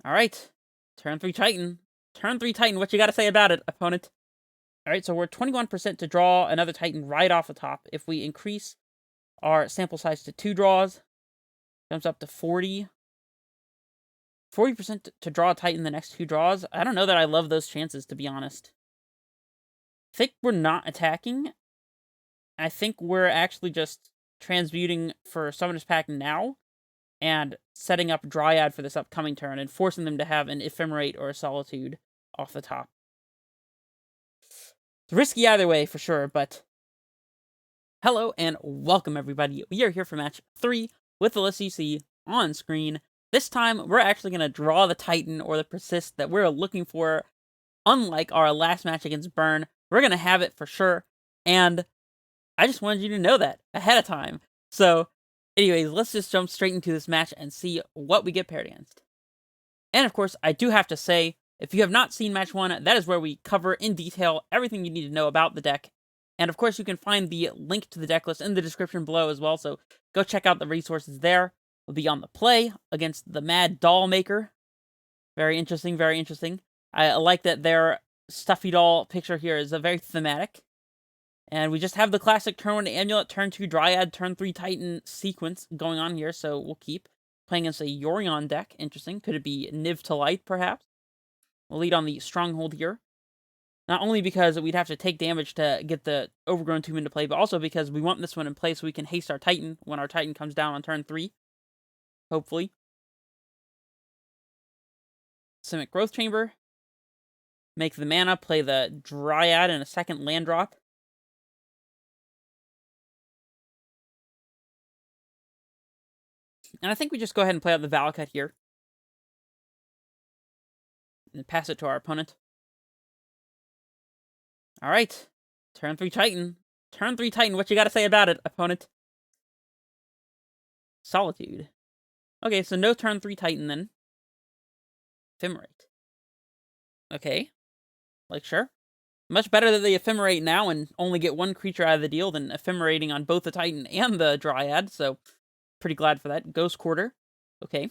Alright. Turn 3 Titan. Turn 3 Titan, what you gotta say about it, opponent? Alright, so we're 21% to draw another Titan right off the top. If we increase our sample size to 2 draws, jumps up to 40. 40% to draw a Titan the next 2 draws. I don't know that I love those chances, to be honest. I think we're not attacking. I think we're actually just transmuting for Summoner's Pact now, and setting up Dryad for this upcoming turn, and forcing them to have an Ephemerate or a Solitude off the top. It's risky either way, for sure, but... Hello, and welcome, everybody. We are here for match 3 with the list you see on screen. This time, we're actually going to draw the Titan or the Persist that we're looking for. Unlike our last match against Burn, we're going to have it for sure, and I just wanted you to know that ahead of time. So, anyways, let's just jump straight into this match and see what we get paired against. And of course, I do have to say, if you have not seen match 1, that is where we cover in detail everything you need to know about the deck. And of course, you can find the link to the deck list in the description below as well, so go check out the resources there. We'll be on the play against the Mad Doll Maker. Very interesting, very interesting. I like that their stuffy doll picture here is a very thematic. And we just have the classic turn 1 Amulet, turn 2 Dryad, turn 3 Titan sequence going on here, so we'll keep playing against a Yorion deck. Interesting. Could it be Niv to Light, perhaps? We'll lead on the Stronghold here. Not only because we'd have to take damage to get the Overgrown Tomb into play, but also because we want this one in play so we can haste our Titan when our Titan comes down on turn 3. Hopefully. Simic Growth Chamber. Make the mana, play the Dryad and a second land drop. And I think we just go ahead and play out the Valakut here. And pass it to our opponent. Alright. Turn 3 Titan. Turn 3 Titan, what you gotta say about it, opponent? Solitude. Okay, so no turn 3 Titan then. Ephemerate. Okay. Like, sure. Much better that they Ephemerate now and only get one creature out of the deal than Ephemerating on both the Titan and the Dryad, so pretty glad for that. Ghost Quarter. Okay.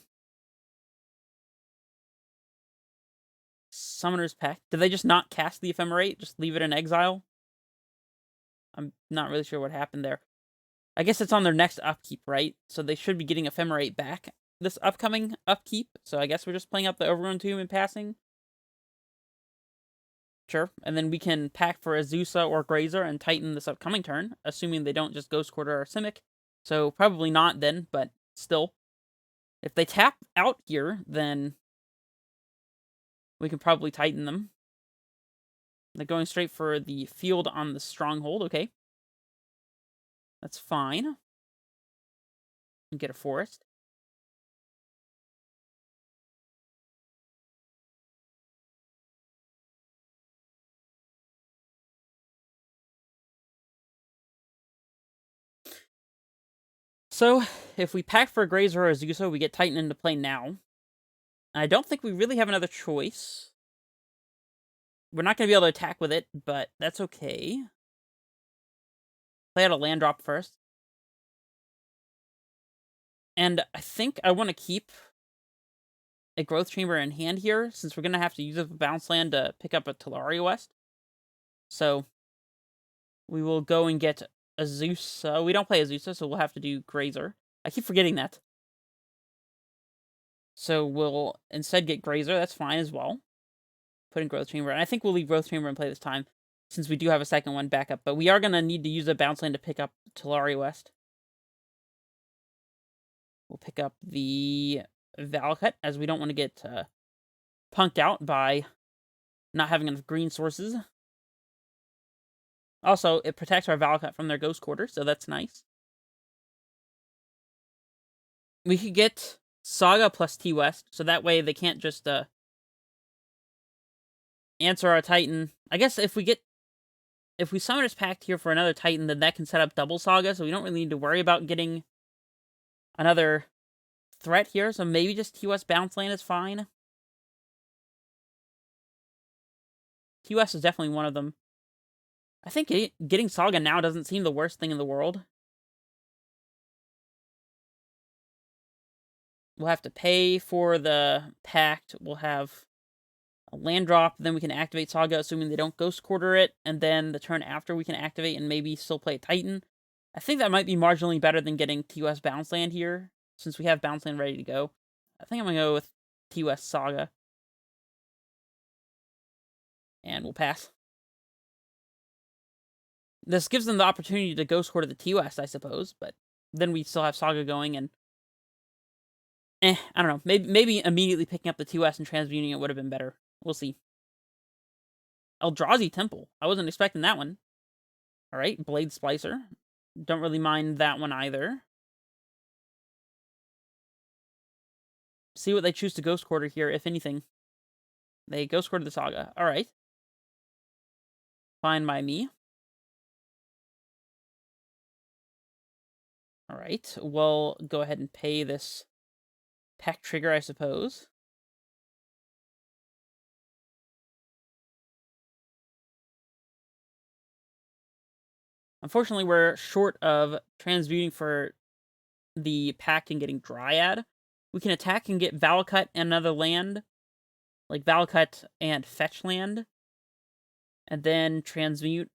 Summoner's Pact. Did they just not cast the Ephemerate? Just leave it in exile? I'm not really sure what happened there. I guess it's on their next upkeep, right? So they should be getting Ephemerate back this upcoming upkeep. So I guess we're just playing up the Overgrown Tomb and passing. Sure. And then we can pack for Azusa or Grazer and Titan this upcoming turn, assuming they don't just Ghost Quarter or Simic. So probably not then, but still. If they tap out here, then we can probably Titan them. They're going straight for the field on the Stronghold, okay. That's fine. And get a forest. So, if we pack for Grazer or Azusa, we get Titan into play now. I don't think we really have another choice. We're not going to be able to attack with it, but that's okay. Play out a land drop first. And I think I want to keep a Growth Chamber in hand here, since we're going to have to use a bounce land to pick up a Tolaria West. So, we will go and get Azusa. We don't play Azusa, so we'll have to do Grazer. I keep forgetting that. So we'll instead get Grazer. That's fine as well. Put in Growth Chamber. And I think we'll leave Growth Chamber in play this time, since we do have a second one back up. But we are going to need to use a bounce land to pick up Tolaria West. We'll pick up the Valakut, as we don't want to get punked out by not having enough green sources. Also, it protects our Valakut from their Ghost Quarter, so that's nice. We could get Saga plus T-West, so that way they can't just answer our Titan. I guess if we Summoner's Pact here for another Titan, then that can set up double Saga, so we don't really need to worry about getting another threat here, so maybe just T-West bounce land is fine. T-West is definitely one of them. I think getting Saga now doesn't seem the worst thing in the world. we'll have to pay for the pact. We'll have a land drop, then we can activate Saga, assuming they don't Ghost Quarter it, and then the turn after we can activate and maybe still play a Titan. I think that might be marginally better than getting TOS Bounce Land here, since we have Bounce Land ready to go. I think I'm going to go with TOS Saga. And we'll pass. This gives them the opportunity to Ghost Quarter the TOS, I suppose, but then we still have Saga going, and I don't know. Maybe immediately picking up the TOS and transmuting it would have been better. We'll see. Eldrazi Temple. I wasn't expecting that one. Alright, Blade Splicer. Don't really mind that one either. See what they choose to Ghost Quarter here, if anything. They Ghost Quarter the Saga. Alright. Fine by me. Alright, we'll go ahead and pay this pack trigger, I suppose. Unfortunately, we're short of transmuting for the pact and getting Dryad. We can attack and get Valakut and another land, like Valakut and fetch land, and then transmute.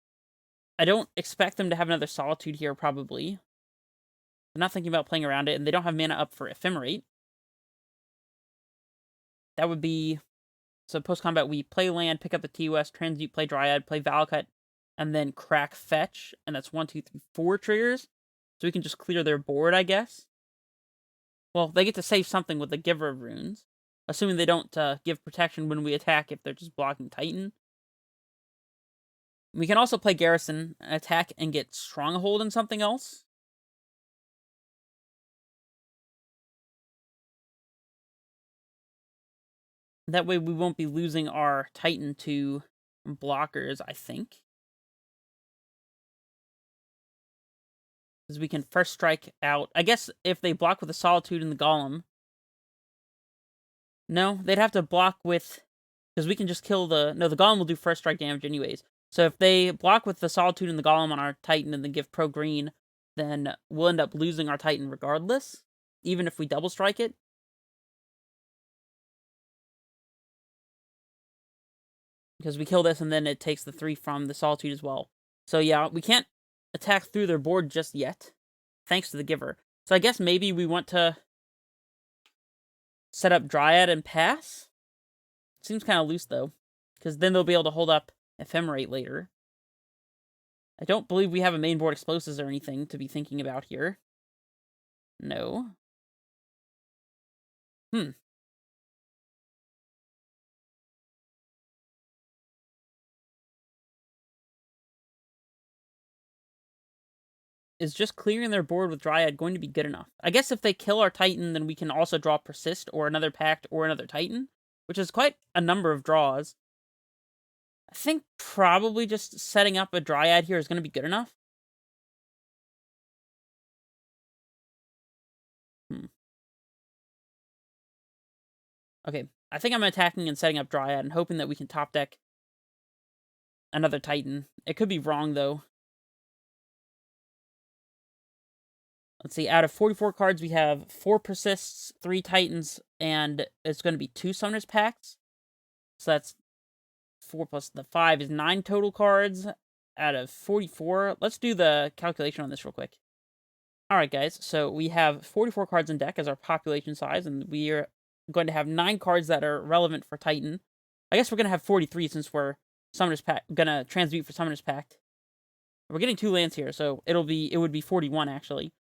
I don't expect them to have another Solitude here, probably. I'm not thinking about playing around it, and they don't have mana up for Ephemerate. That would be... So post-combat, we play land, pick up the TOS, transmute, play Dryad, play Valakut, and then crack fetch, and that's 1, 2, 3, 4 triggers. So we can just clear their board, I guess. Well, they get to save something with the Giver of Runes, assuming they don't give protection when we attack if they're just blocking Titan. We can also play Garrison, attack, and get Stronghold in something else. That way we won't be losing our Titan to blockers, I think. Because we can first strike out. I guess if they block with the Solitude and the Golem. No, they'd have to block with... Because we can just kill the... No, the Golem will do first strike damage anyways. So if they block with the Solitude and the Golem on our Titan and then give pro green, then we'll end up losing our Titan regardless, even if we double strike it. Because we kill this and then it takes the 3 from the Solitude as well. So yeah, we can't attack through their board just yet, thanks to the Giver. So I guess maybe we want to set up Dryad and pass? Seems kind of loose though, because then they'll be able to hold up Ephemerate later. I don't believe we have a main board explosives or anything to be thinking about here. No. Is just clearing their board with Dryad going to be good enough? I guess if they kill our Titan, then we can also draw Persist, or another Pact, or another Titan, which is quite a number of draws. I think probably just setting up a Dryad here is going to be good enough. Okay, I think I'm attacking and setting up Dryad and hoping that we can top deck another Titan. It could be wrong, though. Let's see, out of 44 cards, we have 4 Persists, 3 Titans, and it's going to be 2 Summoner's Pacts. So that's 4 plus the 5 is 9 total cards out of 44. Let's do the calculation on this real quick. Alright, guys, so we have 44 cards in deck as our population size, and we are going to have 9 cards that are relevant for Titan. I guess we're going to have 43 since we're Summoner's Pact, gonna transmute for Summoner's Pact. We're getting 2 lands here, so it would be 41, actually.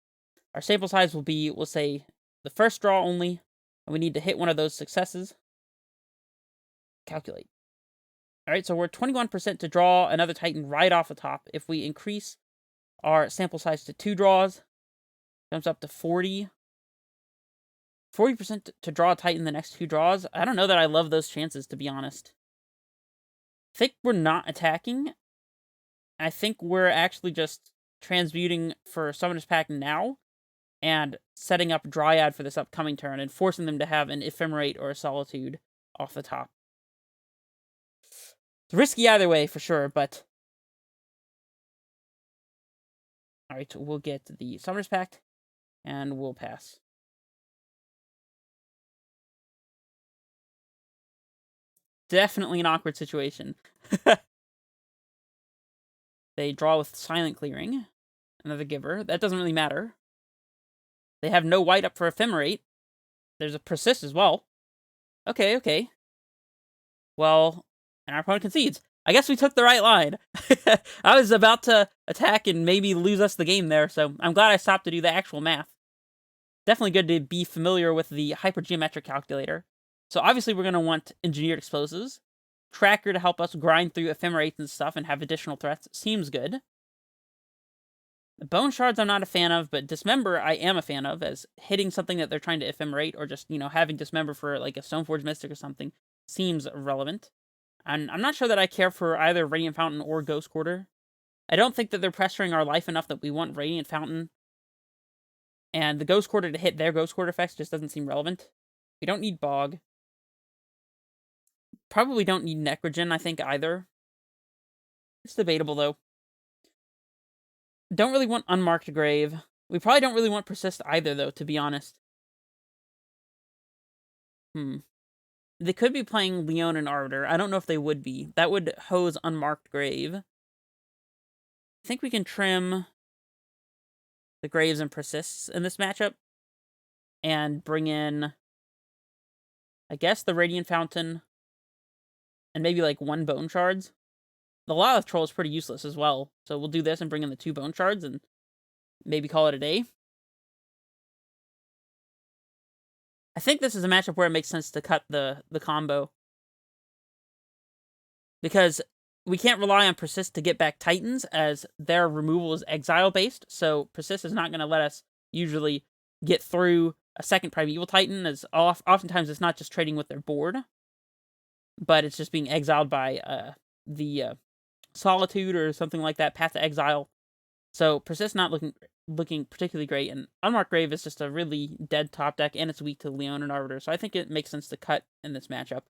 Our sample size will be, we'll say, the first draw only, and we need to hit one of those successes. Calculate. Alright, so we're 21% to draw another Titan right off the top. If we increase our sample size to 2 draws, comes up to 40. 40% to draw a Titan the next 2 draws. I don't know that I love those chances, to be honest. I think we're not attacking. I think we're actually just transmuting for Summoner's Pact now, and setting up Dryad for this upcoming turn, and forcing them to have an Ephemerate or a Solitude off the top. It's risky either way, for sure, but... Alright, we'll get the Summoner's Pact, and we'll pass. definitely an awkward situation. They draw with Silent Clearing. Another Giver. That doesn't really matter. They have no white up for Ephemerate. There's a Persist as well. Okay, okay. Well, and our opponent concedes. I guess we took the right line. I was about to attack and maybe lose us the game there, so I'm glad I stopped to do the actual math. Definitely good to be familiar with the hypergeometric calculator. So obviously we're going to want Engineered Explosives. Tracker to help us grind through Ephemerates and stuff and have additional threats. Seems good. The Bone Shards I'm not a fan of, but Dismember I am a fan of, as hitting something that they're trying to ephemerate, or just, having Dismember for like a Stoneforge Mystic or something seems relevant. And I'm not sure that I care for either Radiant Fountain or Ghost Quarter. I don't think that they're pressuring our life enough that we want Radiant Fountain. And the Ghost Quarter to hit their Ghost Quarter effects just doesn't seem relevant. We don't need Bog. Probably don't need Necrogen, I think, either. It's debatable, though. Don't really want Unmarked Grave. We probably don't really want Persist either, though, to be honest. They could be playing Leon and Arbiter. I don't know if they would be. That would hose Unmarked Grave. I think we can trim the Graves and Persists in this matchup. And bring in, I guess, the Radiant Fountain. And maybe, like, 1 Bone Shards. The Lilith Troll is pretty useless as well. So we'll do this and bring in the 2 Bone Shards and maybe call it a day. I think this is a matchup where it makes sense to cut the combo. Because we can't rely on Persist to get back Titans, as their removal is exile-based, so Persist is not going to let us usually get through a second Primeval Titan, as oftentimes it's not just trading with their board, but it's just being exiled by the Solitude or something like that, Path to Exile. So Persist not looking particularly great, and Unmarked Grave is just a really dead top deck, and it's weak to Leon and Arbiter, so I think it makes sense to cut in this matchup.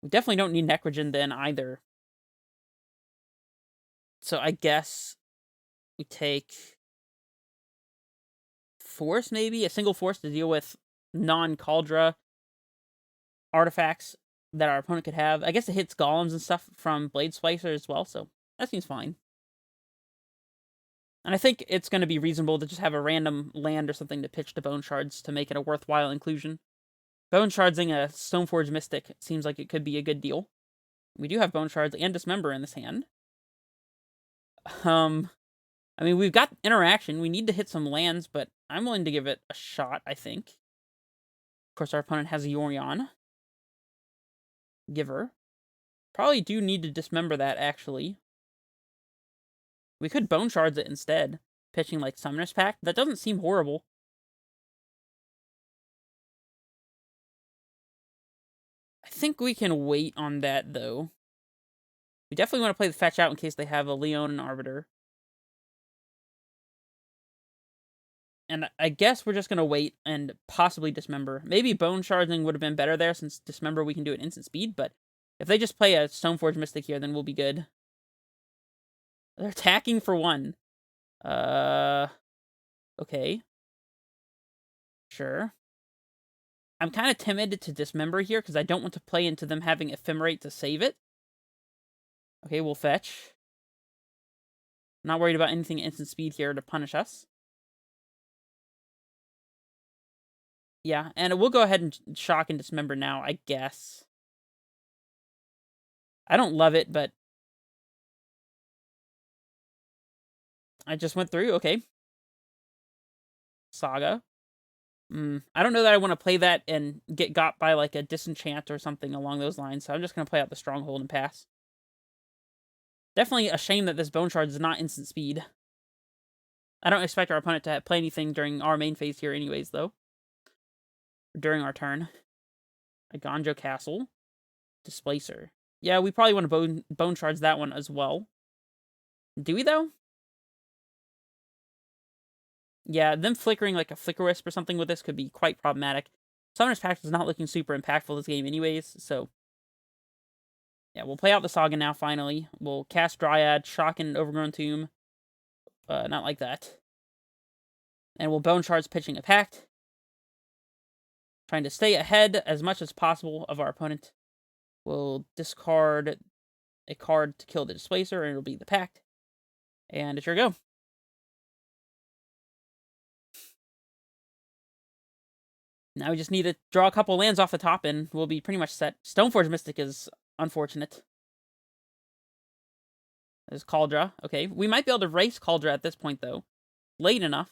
We definitely don't need Necrogen then either. So I guess we take Force, maybe? A single Force to deal with non-Cauldra artifacts that our opponent could have. I guess it hits Golems and stuff from Blade Splicer as well, so that seems fine. And I think it's going to be reasonable to just have a random land or something to pitch to Bone Shards to make it a worthwhile inclusion. Bone Shardsing a Stoneforge Mystic seems like it could be a good deal. We do have Bone Shards and Dismember in this hand. I mean, we've got interaction. We need to hit some lands, but I'm willing to give it a shot, I think. Of course, our opponent has a Yorion. Giver. Probably do need to Dismember that, actually. We could Bone Shards it instead, pitching like Summoner's Pact. That doesn't seem horrible. I think we can wait on that, though. We definitely want to play the Fetch out in case they have a Leon and Arbiter. And I guess we're just going to wait and possibly Dismember. Maybe Bone Sharding would have been better there, since Dismember we can do at instant speed, but if they just play a Stoneforge Mystic here, then we'll be good. They're attacking for 1. Okay. Sure. I'm kind of timid to Dismember here, because I don't want to play into them having Ephemerate to save it. Okay, we'll fetch. Not worried about anything instant speed here to punish us. Yeah, and we'll go ahead and shock and Dismember now, I guess. I don't love it, but I just went through. Okay. Saga. I don't know that I want to play that and get got by like a Disenchant or something along those lines, so I'm just going to play out the Stronghold and pass. Definitely a shame that this Bone Shard is not instant speed. I don't expect our opponent to play anything during our main phase here anyways, though. During our turn. A Gonjo Castle. Displacer. Yeah, we probably want to Bone Shards that one as well. Do we, though? Yeah, them flickering like a Flicker Wisp or something with this could be quite problematic. Summoner's Pact is not looking super impactful this game anyways, so... Yeah, we'll play out the Saga now, finally. We'll cast Dryad, shock and Overgrown Tomb. Not like that. And we'll Bone Shards pitching a Pact. Trying to stay ahead as much as possible of our opponent. We'll discard a card to kill the Displacer, and it'll be the Pact. And it's your go. Now we just need to draw a couple lands off the top, and we'll be pretty much set. Stoneforge Mystic is unfortunate. There's Kaldra. Okay, we might be able to race Kaldra at this point, though. Late enough.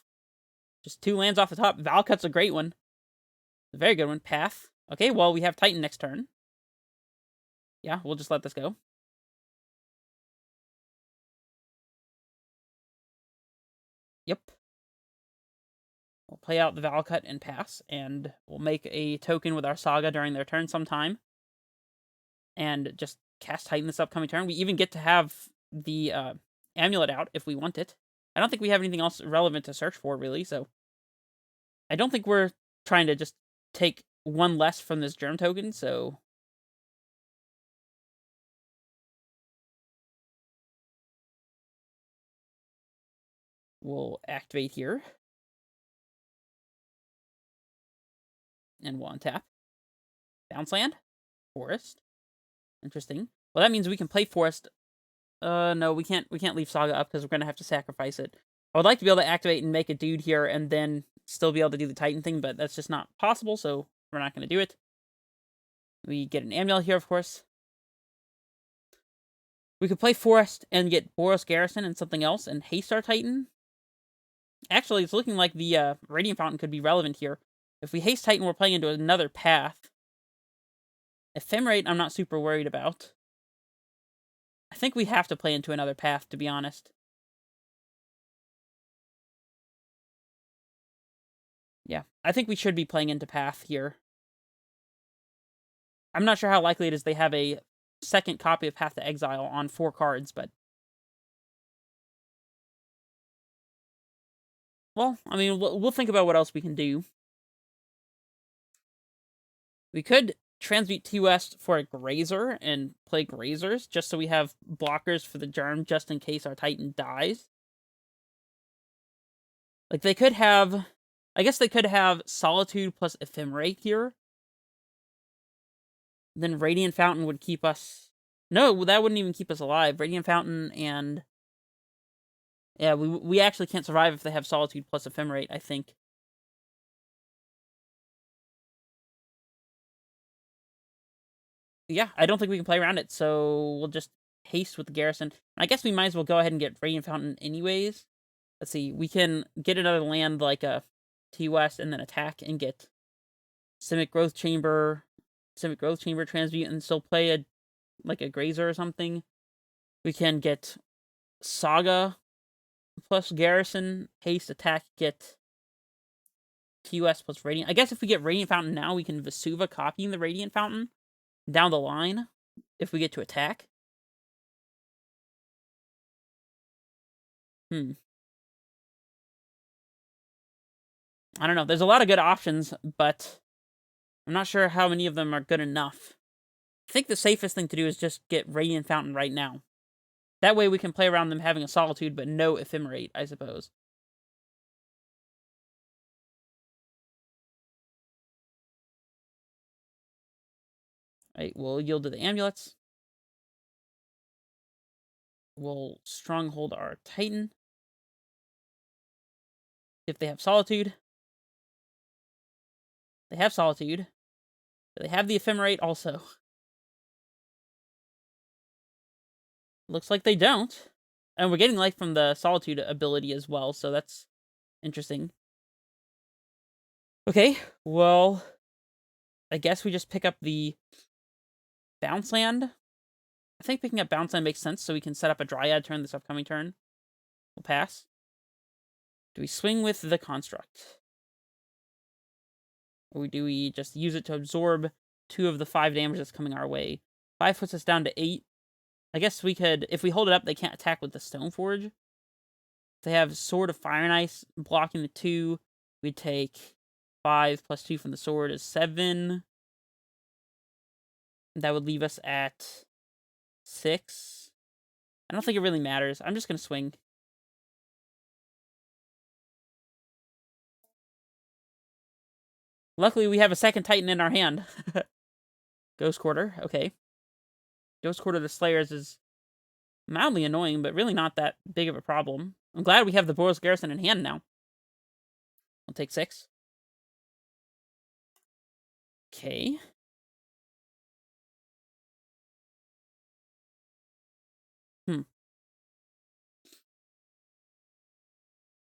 Just 2 lands off the top. Valcut's a great one. A very good one. Path. Okay, well, we have Titan next turn. Yeah, we'll just let this go. Yep. We'll play out the Valcut and pass, and we'll make a token with our Saga during their turn sometime. And just cast Titan this upcoming turn. We even get to have the amulet out if we want it. I don't think we have anything else relevant to search for, really, so... I don't think we're trying to just take 1 less from this germ token, so... We'll activate here. And we'll untap. Bounce land. Forest. Interesting. Well, that means we can play Forest. No, we can't leave Saga up because we're gonna have to sacrifice it. I would like to be able to activate and make a dude here and then still be able to do the Titan thing, but that's just not possible, so we're not gonna do it. We get an amulet here, of course. We could play Forest and get Boros Garrison and something else and haste our Titan. Actually, it's looking like the Radiant Fountain could be relevant here. If we haste Titan, we're playing into another path. Ephemerate, I'm not super worried about. I think we have to play into another path, to be honest. Yeah, I think we should be playing into path here. I'm not sure how likely it is they have a second copy of Path to Exile on 4 cards, but... Well, I mean, we'll think about what else we can do. We could transmute TOS for a Grazer and play Grazers, just so we have blockers for the Germ, just in case our Titan dies. Like, they could have... I guess they could have Solitude plus Ephemerate here. Then Radiant Fountain would keep us... No, that wouldn't even keep us alive. Radiant Fountain and... Yeah, we actually can't survive if they have Solitude plus Ephemerate, I think. Yeah, I don't think we can play around it, so we'll just haste with the Garrison. I guess we might as well go ahead and get Radiant Fountain anyways. Let's see, we can get another land like a T-West and then attack and get Simic Growth Chamber, Transmute, and still play a Grazer or something. We can get Saga plus Garrison, haste, attack, get TOS plus Radiant. I guess if we get Radiant Fountain now, we can Vesuva copying the Radiant Fountain down the line if we get to attack. I don't know. There's a lot of good options, but I'm not sure how many of them are good enough. I think the safest thing to do is just get Radiant Fountain right now. That way we can play around them having a Solitude, but no Ephemerate, I suppose. Right, we'll yield to the amulets. We'll stronghold our Titan. If they have Solitude. They have Solitude. They have the Ephemerate also. Looks like they don't. And we're getting life from the Solitude ability as well, so that's interesting. Okay, well, I guess we just pick up the Bounce Land. I think picking up Bounce Land makes sense, so we can set up a Dryad turn this upcoming turn. We'll pass. Do we swing with the Construct? Or do we just use it to absorb 2 of the 5 damage that's coming our way? 5 puts us down to 8. I guess we could... If we hold it up, they can't attack with the Stoneforge. If they have Sword of Fire and Ice blocking the 2, we take 5 plus 2 from the sword is 7. That would leave us at 6. I don't think it really matters. I'm just going to swing. Luckily, we have a second Titan in our hand. Ghost Quarter, okay. Ghost Quarter the Slayers is mildly annoying, but really not that big of a problem. I'm glad we have the Boros Garrison in hand now. I'll take 6. Okay.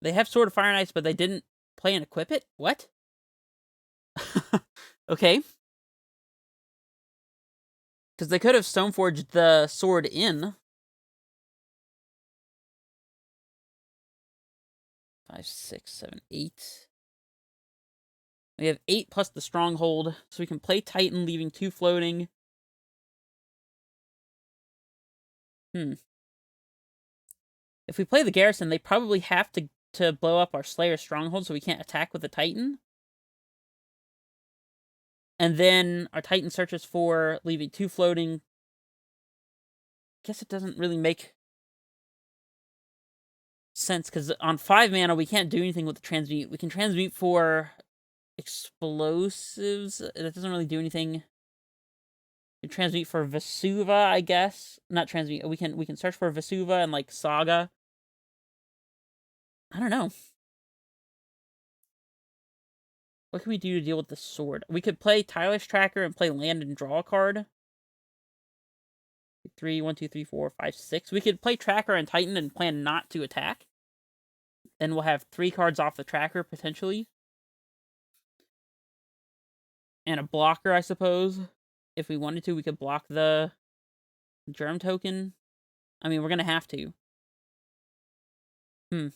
They have Sword of Fire and Ice, but they didn't play and equip it? What? Okay. Because they could have Stoneforged the sword in. 5, 6, 7, 8. We have 8 plus the Stronghold, so we can play Titan, leaving 2 floating. If we play the Garrison, they probably have to blow up our Slayer Stronghold, so we can't attack with the Titan. And then our Titan searches for leaving 2 floating. Guess it doesn't really make sense, because on 5 mana, we can't do anything with the Transmute. We can Transmute for explosives. That doesn't really do anything. We can Transmute for Vesuva, I guess. Not Transmute. We can search for Vesuva and, like, Saga. I don't know. What can we do to deal with the sword? We could play Tireless Tracker and play land and draw a card. 3, 1, 2, 3, 4, 5, 6. We could play Tracker and Titan and plan not to attack. Then we'll have 3 cards off the Tracker, potentially. And a blocker, I suppose. If we wanted to, we could block the Germ token. I mean, we're going to have to. I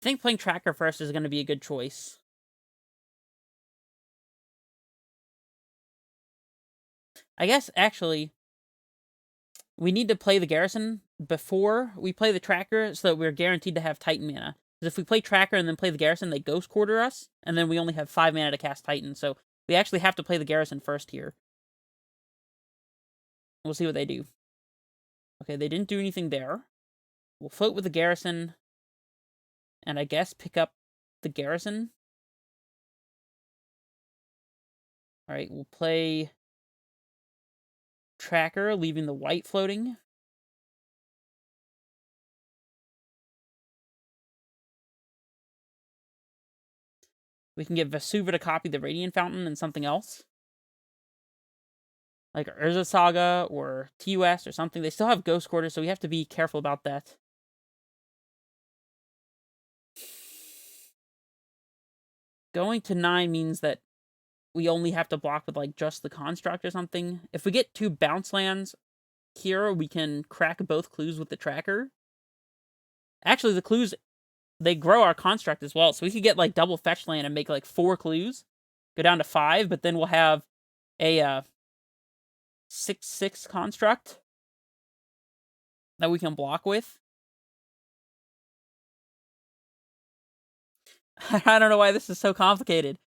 think playing Tracker first is going to be a good choice. I guess, actually, we need to play the Garrison before we play the Tracker so that we're guaranteed to have Titan mana. Because if we play Tracker and then play the Garrison, they Ghost Quarter us, and then we only have 5 mana to cast Titan, so we actually have to play the Garrison first here. We'll see what they do. Okay, they didn't do anything there. We'll float with the Garrison, and I guess pick up the Garrison. Alright, we'll play Tracker, leaving the white floating. We can get Vesuva to copy the Radiant Fountain and something else. Like Urza Saga or TUS or something. They still have Ghost Quarter, so we have to be careful about that. Going to 9 means that we only have to block with, like, just the Construct or something. If we get 2 bounce lands here, we can crack both clues with the Tracker. Actually, the clues, they grow our Construct as well, so we could get, like, double fetch land and make, like, 4 clues. Go down to 5, but then we'll have a 6/6 Construct that we can block with. I don't know why this is so complicated.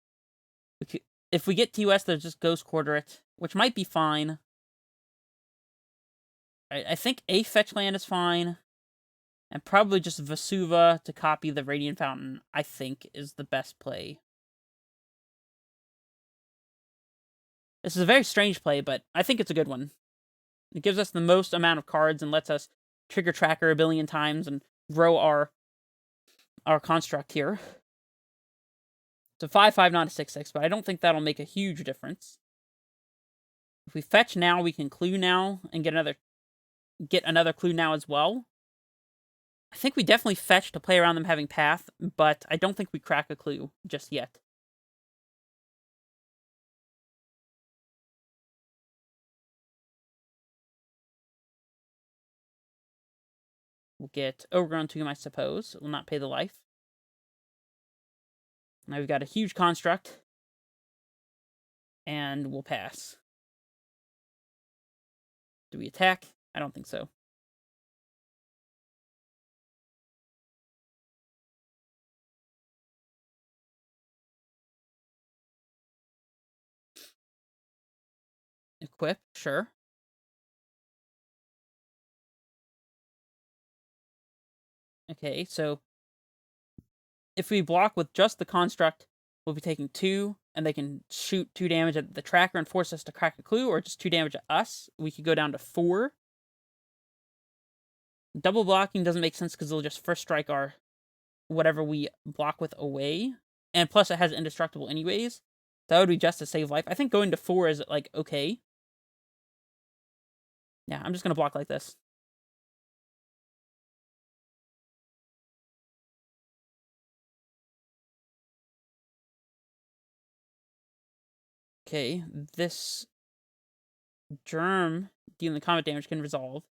If we get TUS, they'll just Ghost Quarter it, which might be fine. I think a fetch land is fine. And probably just Vesuva to copy the Radiant Fountain, I think, is the best play. This is a very strange play, but I think it's a good one. It gives us the most amount of cards and lets us trigger Tracker a billion times and grow our construct here. It's a 5/5, not a 6/6, but I don't think that'll make a huge difference. If we fetch now, we can clue now and get another clue now as well. I think we definitely fetch to play around them having path, but I don't think we crack a clue just yet. We'll get Overgrown Tomb, I suppose. It will not pay the life. Now we've got a huge construct. And we'll pass. Do we attack? I don't think so. Equip, sure. Okay, so if we block with just the construct, will be taking 2, and they can shoot 2 damage at the tracker and force us to crack a clue, or just 2 damage at us. We could go down to 4. Double blocking doesn't make sense because they'll just first strike our whatever we block with away. And plus it has indestructible anyways. That would be just to save life. I think going to 4 is, like, okay. Yeah, I'm just going to block like this. Okay, this germ dealing combat damage can resolve.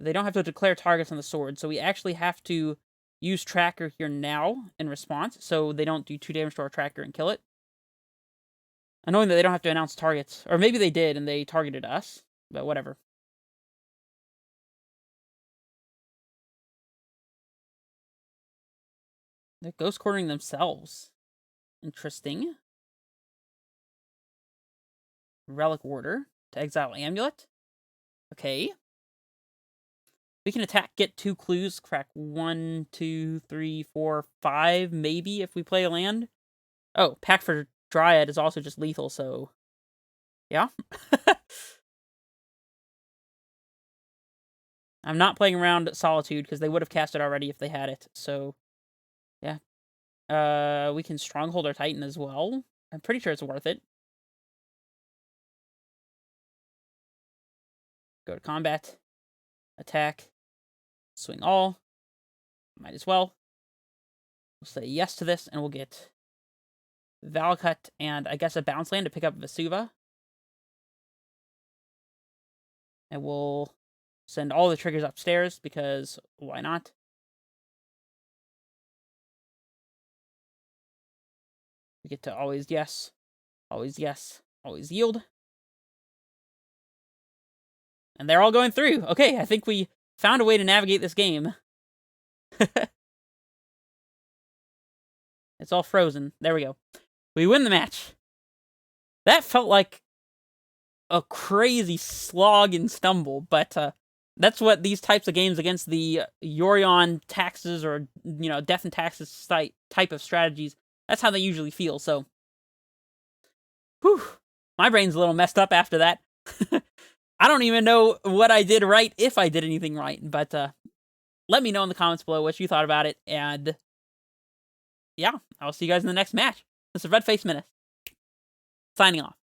They don't have to declare targets on the sword, so we actually have to use tracker here now in response, so they don't do 2 damage to our tracker and kill it. Annoying that they don't have to announce targets. Or maybe they did and they targeted us, but whatever. They're ghost quartering themselves. Interesting. Relic Warder to exile Amulet. Okay. We can attack, get 2 clues, crack 1, 2, 3, 4, 5, maybe, if we play a land. Oh, Pact for Dryad is also just lethal, so... yeah. I'm not playing around Solitude, because they would have cast it already if they had it, so... yeah. We can Stronghold our Titan as well. I'm pretty sure it's worth it. Go to combat. Attack. Swing all. Might as well. We'll say yes to this, and we'll get Valakut and I guess a bounce land to pick up Vesuva. And we'll send all the triggers upstairs, because why not? We get to always yes, always yes, always yield. And they're all going through. Okay, I think we found a way to navigate this game. It's all frozen. There we go. We win the match. That felt like a crazy slog and stumble, but that's what these types of games against the Yorion Taxes or, you know, Death and Taxes type of strategies, that's how they usually feel, so... whew. My brain's a little messed up after that. I don't even know what I did right, if I did anything right, but let me know in the comments below what you thought about it, and yeah, I'll see you guys in the next match. This is Red Face Menace, signing off.